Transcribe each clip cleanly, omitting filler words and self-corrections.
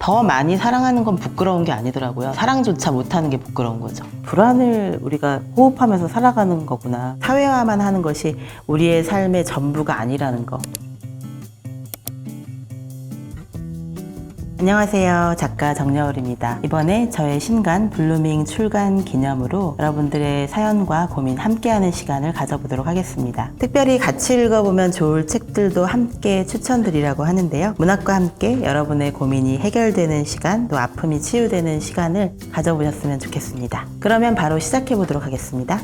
더 많이 사랑하는 건 부끄러운 게 아니더라고요. 사랑조차 못하는 게 부끄러운 거죠. 불안을 우리가 호흡하면서 살아가는 거구나. 사회화만 하는 것이 우리의 삶의 전부가 아니라는 거. 안녕하세요. 작가 정여울입니다. 이번에 저의 신간 블루밍 출간 기념으로 여러분들의 사연과 고민 함께하는 시간을 가져보도록 하겠습니다. 특별히 같이 읽어보면 좋을 책들도 함께 추천드리려고 하는데요. 문학과 함께 여러분의 고민이 해결되는 시간, 또 아픔이 치유되는 시간을 가져보셨으면 좋겠습니다. 그러면 바로 시작해보도록 하겠습니다.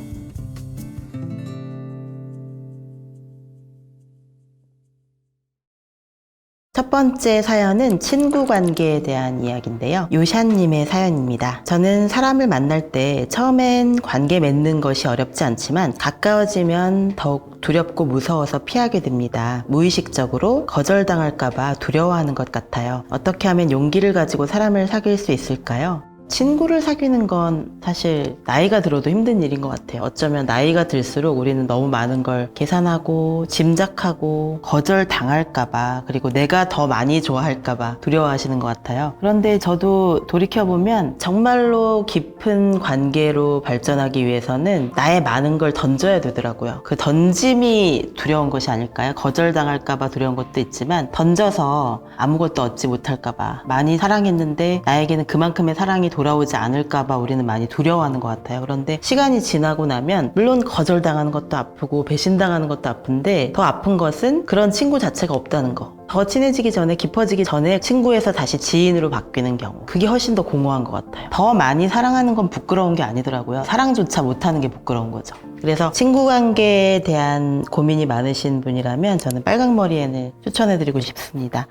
첫 번째 사연은 친구 관계에 대한 이야기인데요. 요샤님의 사연입니다. 저는 사람을 만날 때 처음엔 관계 맺는 것이 어렵지 않지만 가까워지면 더욱 두렵고 무서워서 피하게 됩니다. 무의식적으로 거절당할까봐 두려워하는 것 같아요. 어떻게 하면 용기를 가지고 사람을 사귈 수 있을까요? 친구를 사귀는 건 사실 나이가 들어도 힘든 일인 것 같아요. 어쩌면 나이가 들수록 우리는 너무 많은 걸 계산하고 짐작하고 거절당할까봐, 그리고 내가 더 많이 좋아할까봐 두려워하시는 것 같아요. 그런데 저도 돌이켜보면 정말로 깊은 관계로 발전하기 위해서는 나의 많은 걸 던져야 되더라고요. 그 던짐이 두려운 것이 아닐까요? 거절당할까봐 두려운 것도 있지만 던져서 아무것도 얻지 못할까봐, 많이 사랑했는데 나에게는 그만큼의 사랑이 돌아오지 않을까봐 우리는 많이 두려워하는 것 같아요. 그런데 시간이 지나고 나면 물론 거절당하는 것도 아프고 배신당하는 것도 아픈데 더 아픈 것은 그런 친구 자체가 없다는 거. 더 친해지기 전에, 깊어지기 전에 친구에서 다시 지인으로 바뀌는 경우, 그게 훨씬 더 공허한 것 같아요. 더 많이 사랑하는 건 부끄러운 게 아니더라고요. 사랑조차 못하는 게 부끄러운 거죠. 그래서 친구 관계에 대한 고민이 많으신 분이라면 저는 빨강머리앤을 추천해드리고 싶습니다.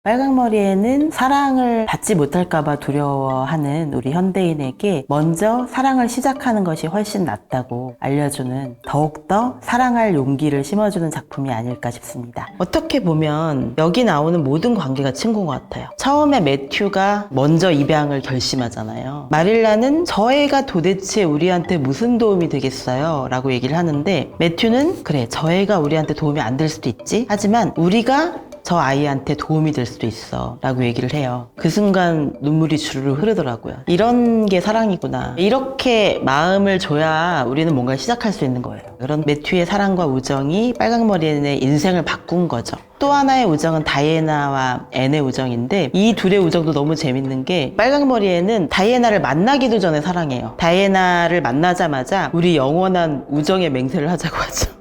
빨강머리에는 사랑을 받지 못할까봐 두려워하는 우리 현대인에게 먼저 사랑을 시작하는 것이 훨씬 낫다고 알려주는, 더욱더 사랑할 용기를 심어주는 작품이 아닐까 싶습니다. 어떻게 보면 여기 나오는 모든 관계가 친구인 것 같아요. 처음에 매튜가 먼저 입양을 결심하잖아요. 마릴라는 저 애가 도대체 우리한테 무슨 도움이 되겠어요? 라고 얘기를 하는데, 매튜는 그래, 저 애가 우리한테 도움이 안 될 수도 있지, 하지만 우리가 저 아이한테 도움이 될 수도 있어 라고 얘기를 해요. 그 순간 눈물이 주르르 흐르더라고요. 이런 게 사랑이구나. 이렇게 마음을 줘야 우리는 뭔가를 시작할 수 있는 거예요. 그런 매튜의 사랑과 우정이 빨강머리의 인생을 바꾼 거죠. 또 하나의 우정은 다이애나와 앤의 우정인데, 이 둘의 우정도 너무 재밌는 게, 빨강머리에는 다이애나를 만나기도 전에 사랑해요. 다이애나를 만나자마자 우리 영원한 우정의 맹세를 하자고 하죠.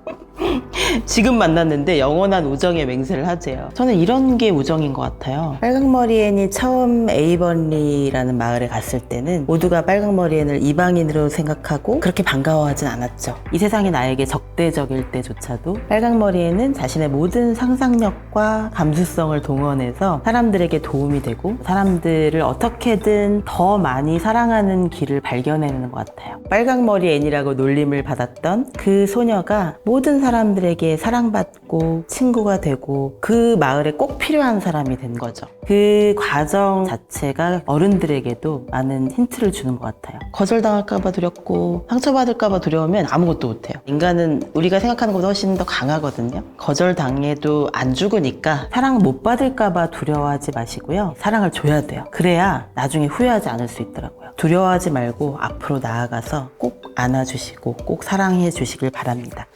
지금 만났는데 영원한 우정의 맹세를 하재요. 저는 이런 게 우정인 것 같아요. 빨강머리앤이 처음 에이번리라는 마을에 갔을 때는 모두가 빨강머리앤을 이방인으로 생각하고 그렇게 반가워하진 않았죠. 이 세상이 나에게 적대적일 때조차도 빨강머리앤은 자신의 모든 상상력과 감수성을 동원해서 사람들에게 도움이 되고 사람들을 어떻게든 더 많이 사랑하는 길을 발견해내는 것 같아요. 빨강머리앤이라고 놀림을 받았던 그 소녀가 모든 사람들에게 사랑받고 친구가 되고 그 마을에 꼭 필요한 사람이 된 거죠. 그 과정 자체가 어른들에게도 많은 힌트를 주는 것 같아요. 거절당할까봐 두렵고 상처받을까봐 두려우면 아무것도 못해요. 인간은 우리가 생각하는 것보다 훨씬 더 강하거든요. 거절당해도 안 죽으니까 사랑 못 받을까봐 두려워하지 마시고요. 사랑을 줘야 돼요. 그래야 나중에 후회하지 않을 수 있더라고요. 두려워하지 말고 앞으로 나아가서 꼭 안아주시고 꼭 사랑해 주시길 바랍니다.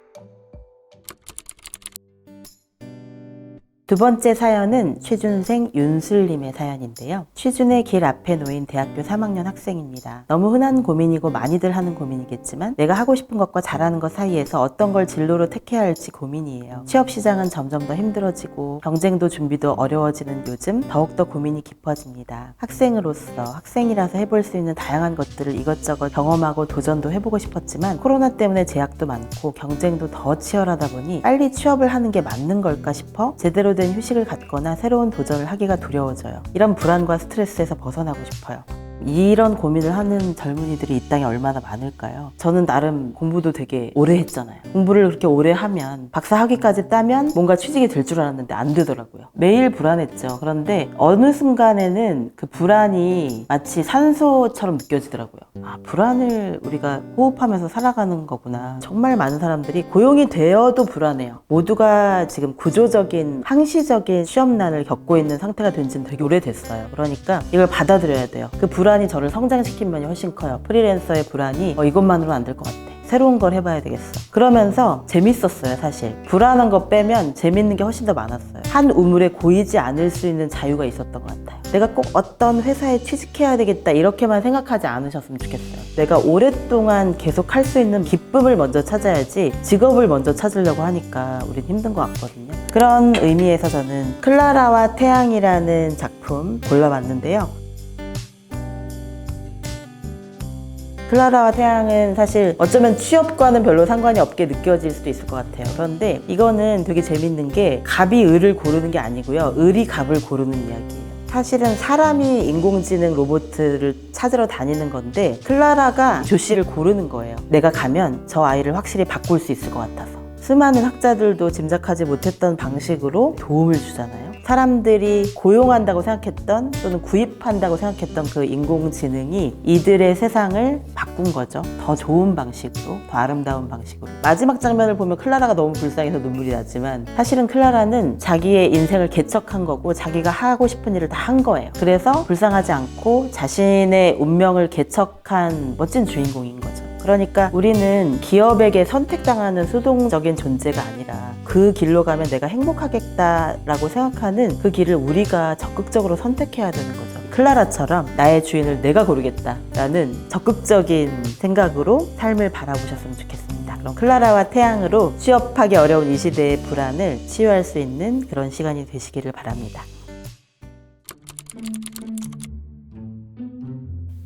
두 번째 사연은 취준생 윤슬님의 사연인데요. 취준의 길 앞에 놓인 대학교 3학년 학생입니다. 너무 흔한 고민이고 많이들 하는 고민이겠지만 내가 하고 싶은 것과 잘하는 것 사이에서 어떤 걸 진로로 택해야 할지 고민이에요. 취업 시장은 점점 더 힘들어지고 경쟁도 준비도 어려워지는 요즘 더욱더 고민이 깊어집니다. 학생으로서, 학생이라서 해볼 수 있는 다양한 것들을 이것저것 경험하고 도전도 해보고 싶었지만 코로나 때문에 제약도 많고 경쟁도 더 치열하다 보니 빨리 취업을 하는 게 맞는 걸까 싶어 제대로 된 휴식을 갖거나 새로운 도전을 하기가 두려워져요. 이런 불안과 스트레스에서 벗어나고 싶어요. 이런 고민을 하는 젊은이들이 이 땅에 얼마나 많을까요? 저는 나름 공부도 되게 오래 했잖아요. 공부를 그렇게 오래 하면 박사 학위까지 따면 뭔가 취직이 될 줄 알았는데 안 되더라고요. 매일 불안했죠. 그런데 어느 순간에는 그 불안이 마치 산소처럼 느껴지더라고요. 불안을 우리가 호흡하면서 살아가는 거구나. 정말 많은 사람들이 고용이 되어도 불안해요. 모두가 지금 구조적인 항시적인 취업난을 겪고 있는 상태가 된 지는 되게 오래됐어요. 그러니까 이걸 받아들여야 돼요. 그 불안이 저를 성장시킨 면이 훨씬 커요. 프리랜서의 불안이 이것만으로는 안 될 것 같아. 새로운 걸 해봐야 되겠어. 그러면서 재밌었어요. 사실 불안한 거 빼면 재밌는 게 훨씬 더 많았어요. 한 우물에 고이지 않을 수 있는 자유가 있었던 것 같아요. 내가 꼭 어떤 회사에 취직해야 되겠다 이렇게만 생각하지 않으셨으면 좋겠어요. 내가 오랫동안 계속 할 수 있는 기쁨을 먼저 찾아야지 직업을 먼저 찾으려고 하니까 우린 힘든 것 같거든요. 그런 의미에서 저는 클라라와 태양이라는 작품 골라봤는데요. 클라라와 태양은 사실 어쩌면 취업과는 별로 상관이 없게 느껴질 수도 있을 것 같아요. 그런데 이거는 되게 재밌는 게 갑이 을을 고르는 게 아니고요. 을이 갑을 고르는 이야기예요. 사실은 사람이 인공지능 로봇을 찾으러 다니는 건데 클라라가 조씨를 고르는 거예요. 내가 가면 저 아이를 확실히 바꿀 수 있을 것 같아서. 수많은 학자들도 짐작하지 못했던 방식으로 도움을 주잖아요. 사람들이 고용한다고 생각했던 또는 구입한다고 생각했던 그 인공지능이 이들의 세상을 바꾼 거죠. 더 좋은 방식으로, 더 아름다운 방식으로. 마지막 장면을 보면 클라라가 너무 불쌍해서 눈물이 나지만 사실은 클라라는 자기의 인생을 개척한 거고 자기가 하고 싶은 일을 다 한 거예요. 그래서 불쌍하지 않고 자신의 운명을 개척한 멋진 주인공인 거죠. 그러니까 우리는 기업에게 선택당하는 수동적인 존재가 아니라 그 길로 가면 내가 행복하겠다라고 생각하는 그 길을 우리가 적극적으로 선택해야 되는 거죠. 클라라처럼 나의 주인을 내가 고르겠다라는 적극적인 생각으로 삶을 바라보셨으면 좋겠습니다. 그럼 클라라와 태양으로 취업하기 어려운 이 시대의 불안을 치유할 수 있는 그런 시간이 되시기를 바랍니다.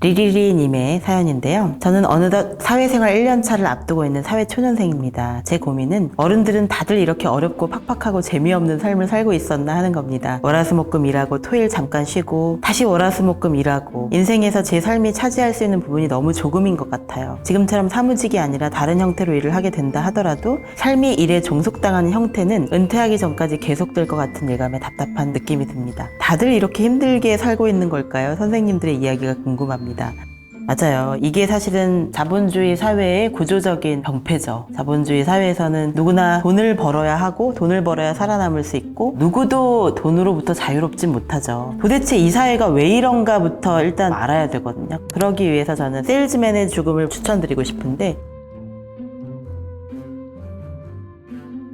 리리리님의 사연인데요. 저는 어느덧 사회생활 1년차를 앞두고 있는 사회초년생입니다. 제 고민은 어른들은 다들 이렇게 어렵고 팍팍하고 재미없는 삶을 살고 있었나 하는 겁니다. 월화수목금 일하고 토일 잠깐 쉬고 다시 월화수목금 일하고 인생에서 제 삶이 차지할 수 있는 부분이 너무 조금인 것 같아요. 지금처럼 사무직이 아니라 다른 형태로 일을 하게 된다 하더라도 삶이 일에 종속당하는 형태는 은퇴하기 전까지 계속될 것 같은 예감에 답답한 느낌이 듭니다. 다들 이렇게 힘들게 살고 있는 걸까요? 선생님들의 이야기가 궁금합니다. 맞아요. 이게 사실은 자본주의 사회의 구조적인 병폐죠. 자본주의 사회에서는 누구나 돈을 벌어야 하고 돈을 벌어야 살아남을 수 있고 누구도 돈으로부터 자유롭진 못하죠. 도대체 이 사회가 왜 이런가부터 일단 알아야 되거든요. 그러기 위해서 저는 세일즈맨의 죽음을 추천드리고 싶은데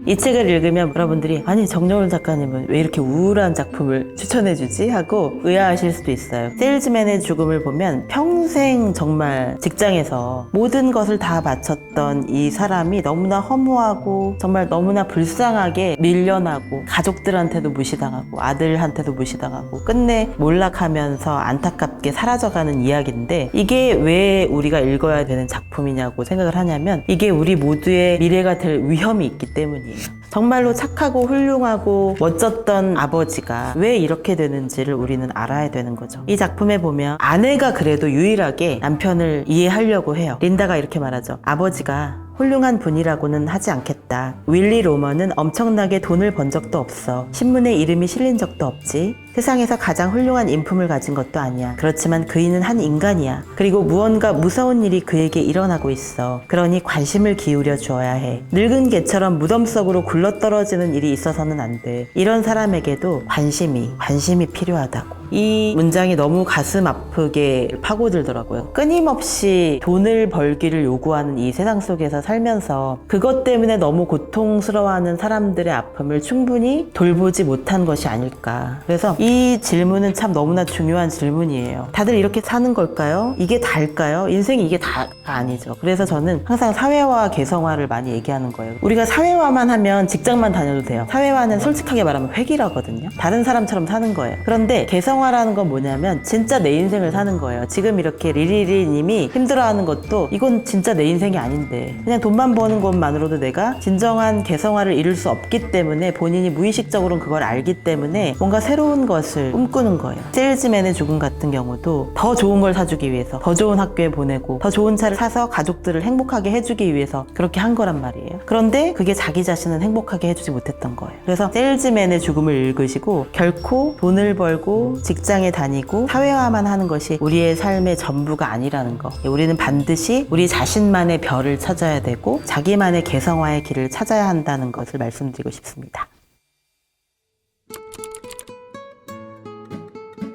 이 책을 읽으면 여러분들이 아니 정여울 작가님은 왜 이렇게 우울한 작품을 추천해주지? 하고 의아하실 수도 있어요. 세일즈맨의 죽음을 보면 평생 정말 직장에서 모든 것을 다 바쳤던 이 사람이 너무나 허무하고 정말 너무나 불쌍하게 밀려나고 가족들한테도 무시당하고 아들한테도 무시당하고 끝내 몰락하면서 안타깝게 사라져가는 이야기인데 이게 왜 우리가 읽어야 되는 작품이냐고 생각을 하냐면 이게 우리 모두의 미래가 될 위험이 있기 때문이에요. 정말로 착하고 훌륭하고 멋졌던 아버지가 왜 이렇게 되는지를 우리는 알아야 되는 거죠. 이 작품에 보면 아내가 그래도 유일하게 남편을 이해하려고 해요. 린다가 이렇게 말하죠. 아버지가 훌륭한 분이라고는 하지 않겠다. 윌리 로먼은 엄청나게 돈을 번 적도 없어. 신문에 이름이 실린 적도 없지. 세상에서 가장 훌륭한 인품을 가진 것도 아니야. 그렇지만 그이는 한 인간이야. 그리고 무언가 무서운 일이 그에게 일어나고 있어. 그러니 관심을 기울여 주어야 해. 늙은 개처럼 무덤 속으로 굴러떨어지는 일이 있어서는 안 돼. 이런 사람에게도 관심이 필요하다고. 이 문장이 너무 가슴 아프게 파고들더라고요. 끊임없이 돈을 벌기를 요구하는 이 세상 속에서 살면서 그것 때문에 너무 고통스러워하는 사람들의 아픔을 충분히 돌보지 못한 것이 아닐까. 그래서 이 질문은 참 너무나 중요한 질문이에요. 다들 이렇게 사는 걸까요? 이게 다일까요? 인생이 이게 다가 아니죠. 그래서 저는 항상 사회화 개성화를 많이 얘기하는 거예요. 우리가 사회화만 하면 직장만 다녀도 돼요. 사회화는 솔직하게 말하면 획일화거든요. 다른 사람처럼 사는 거예요. 그런데 개성화라는 건 뭐냐면 진짜 내 인생을 사는 거예요. 지금 이렇게 리리리 님이 힘들어하는 것도 이건 진짜 내 인생이 아닌데 그냥 돈만 버는 것만으로도 내가 진정한 개성화를 이룰 수 없기 때문에 본인이 무의식적으로는 그걸 알기 때문에 뭔가 새로운 것을 꿈꾸는 거예요. 세일즈맨의 죽음 같은 경우도 더 좋은 걸 사주기 위해서 더 좋은 학교에 보내고 더 좋은 차를 사서 가족들을 행복하게 해주기 위해서 그렇게 한 거란 말이에요. 그런데 그게 자기 자신은 행복하게 해주지 못했던 거예요. 그래서 세일즈맨의 죽음을 읽으시고 결코 돈을 벌고 직장에 다니고 사회화만 하는 것이 우리의 삶의 전부가 아니라는 거. 우리는 반드시 우리 자신만의 별을 찾아야 되고 자기만의 개성화의 길을 찾아야 한다는 것을 말씀드리고 싶습니다.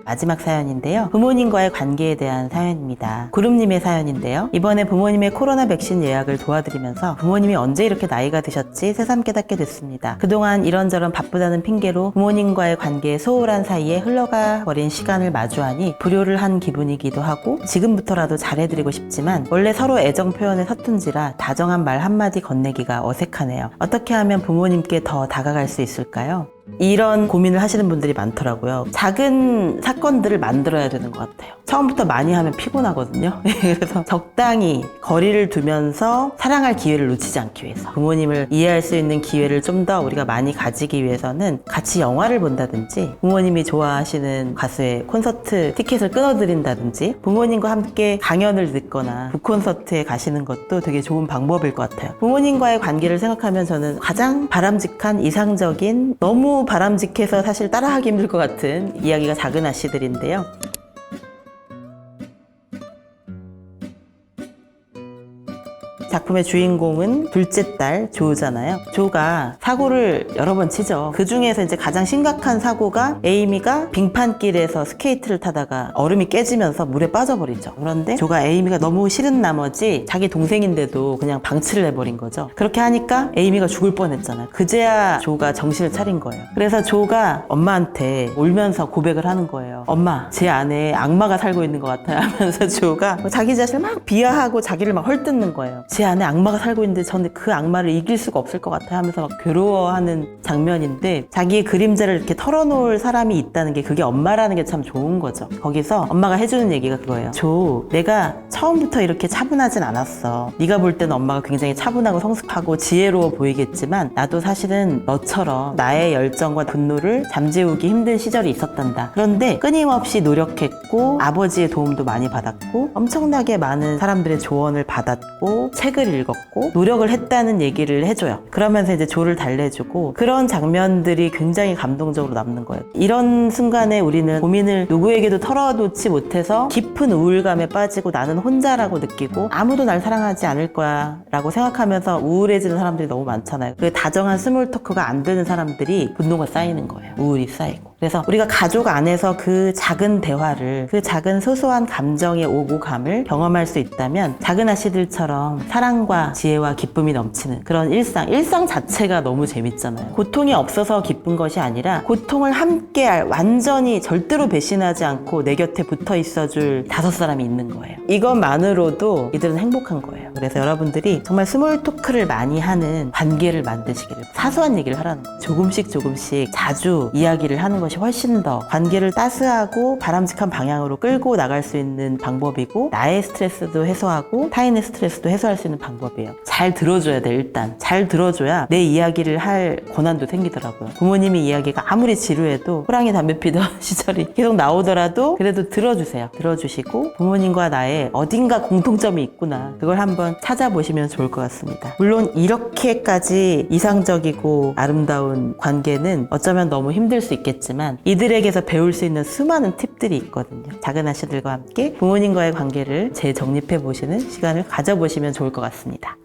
마지막 사연인데요. 부모님과의 관계에 대한 사연입니다. 구름님의 사연인데요. 이번에 부모님의 코로나 백신 예약을 도와드리면서 부모님이 언제 이렇게 나이가 드셨지 새삼 깨닫게 됐습니다. 그동안 이런저런 바쁘다는 핑계로 부모님과의 관계에 소홀한 사이에 흘러가 버린 시간을 마주하니 불효를 한 기분이기도 하고 지금부터라도 잘해드리고 싶지만 원래 서로 애정 표현에 서툰지라 다정한 말 한마디 건네기가 어색하네요. 어떻게 하면 부모님께 더 다가갈 수 있을까요? 이런 고민을 하시는 분들이 많더라고요. 작은 사건들을 만들어야 되는 것 같아요. 처음부터 많이 하면 피곤하거든요. 그래서 적당히 거리를 두면서 사랑할 기회를 놓치지 않기 위해서 부모님을 이해할 수 있는 기회를 좀 더 우리가 많이 가지기 위해서는 같이 영화를 본다든지 부모님이 좋아하시는 가수의 콘서트 티켓을 끊어드린다든지 부모님과 함께 강연을 듣거나 북콘서트에 가시는 것도 되게 좋은 방법일 것 같아요. 부모님과의 관계를 생각하면 저는 가장 바람직한 이상적인 너무 바람직해서 사실 따라하기 힘들 것 같은 이야기가 작은 아씨들인데요. 작품의 주인공은 둘째 딸 조잖아요. 조가 사고를 여러 번 치죠. 그 중에서 이제 가장 심각한 사고가 에이미가 빙판길에서 스케이트를 타다가 얼음이 깨지면서 물에 빠져버리죠. 그런데 조가 에이미가 너무 싫은 나머지 자기 동생인데도 그냥 방치를 해버린 거죠. 그렇게 하니까 에이미가 죽을 뻔했잖아요. 그제야 조가 정신을 차린 거예요. 그래서 조가 엄마한테 울면서 고백을 하는 거예요. 엄마, 제 안에 악마가 살고 있는 것 같아요 하면서 조가 자기 자신을 막 비하하고 자기를 막 헐뜯는 거예요. 제 안에 악마가 살고 있는데 저는 그 악마를 이길 수가 없을 것 같아요 하면서 막 괴로워하는 장면인데 자기의 그림자를 이렇게 털어놓을 사람이 있다는 게 그게 엄마라는 게 참 좋은 거죠. 거기서 엄마가 해주는 얘기가 그거예요. 조, 내가 처음부터 이렇게 차분하진 않았어. 네가 볼 때는 엄마가 굉장히 차분하고 성숙하고 지혜로워 보이겠지만 나도 사실은 너처럼 나의 열정과 분노를 잠재우기 힘든 시절이 있었단다. 그런데 끊임없이 노력했고 아버지의 도움도 많이 받았고 엄청나게 많은 사람들의 조언을 받았고 책을 읽었고 노력을 했다는 얘기를 해줘요. 그러면서 이제 조를 달래주고 그런 장면들이 굉장히 감동적으로 남는 거예요. 이런 순간에 우리는 고민을 누구에게도 털어놓지 못해서 깊은 우울감에 빠지고 나는 혼자라고 느끼고 아무도 날 사랑하지 않을 거야 라고 생각하면서 우울해지는 사람들이 너무 많잖아요. 그 다정한 스몰 토크가 안 되는 사람들이 분노가 쌓이는 거예요. 우울이 쌓이고. 그래서 우리가 가족 안에서 그 작은 대화를 그 작은 소소한 감정의 오고감을 경험할 수 있다면 작은 아씨들처럼 사랑과 지혜와 기쁨이 넘치는 그런 일상 자체가 너무 재밌잖아요. 고통이 없어서 기쁜 것이 아니라 고통을 함께할 완전히 절대로 배신하지 않고 내 곁에 붙어 있어줄 5사람이 있는 거예요. 이것만으로도 이들은 행복한 거예요. 그래서 여러분들이 정말 스몰 토크를 많이 하는 관계를 만드시기를 사소한 얘기를 하라는 거예요. 조금씩 자주 이야기를 하는 것이 훨씬 더 관계를 따스하고 바람직한 방향으로 끌고 나갈 수 있는 방법이고 나의 스트레스도 해소하고 타인의 스트레스도 해소할 수 있는 방법이에요. 잘 들어줘야 돼. 일단 잘 들어줘야 내 이야기를 할 권한도 생기더라고요. 부모님이 이야기가 아무리 지루해도 호랑이 담배 피던 시절이 계속 나오더라도 그래도 들어주세요. 들어주시고 부모님과 나의 어딘가 공통점이 있구나 그걸 한번 찾아보시면 좋을 것 같습니다. 물론 이렇게까지 이상적이고 아름다운 관계는 어쩌면 너무 힘들 수 있겠지만 이들에게서 배울 수 있는 수많은 팁들이 있거든요. 작은 아씨들과 함께 부모님과의 관계를 재정립해 보시는 시간을 가져보시면 좋을 것 같습니다.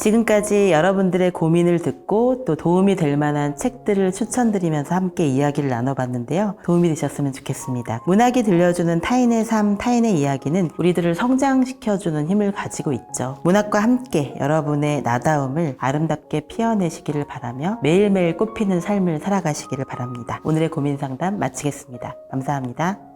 지금까지 여러분들의 고민을 듣고 또 도움이 될 만한 책들을 추천드리면서 함께 이야기를 나눠봤는데요. 도움이 되셨으면 좋겠습니다. 문학이 들려주는 타인의 삶, 타인의 이야기는 우리들을 성장시켜주는 힘을 가지고 있죠. 문학과 함께 여러분의 나다움을 아름답게 피어내시기를 바라며 매일매일 꽃피는 삶을 살아가시기를 바랍니다. 오늘의 고민 상담 마치겠습니다. 감사합니다.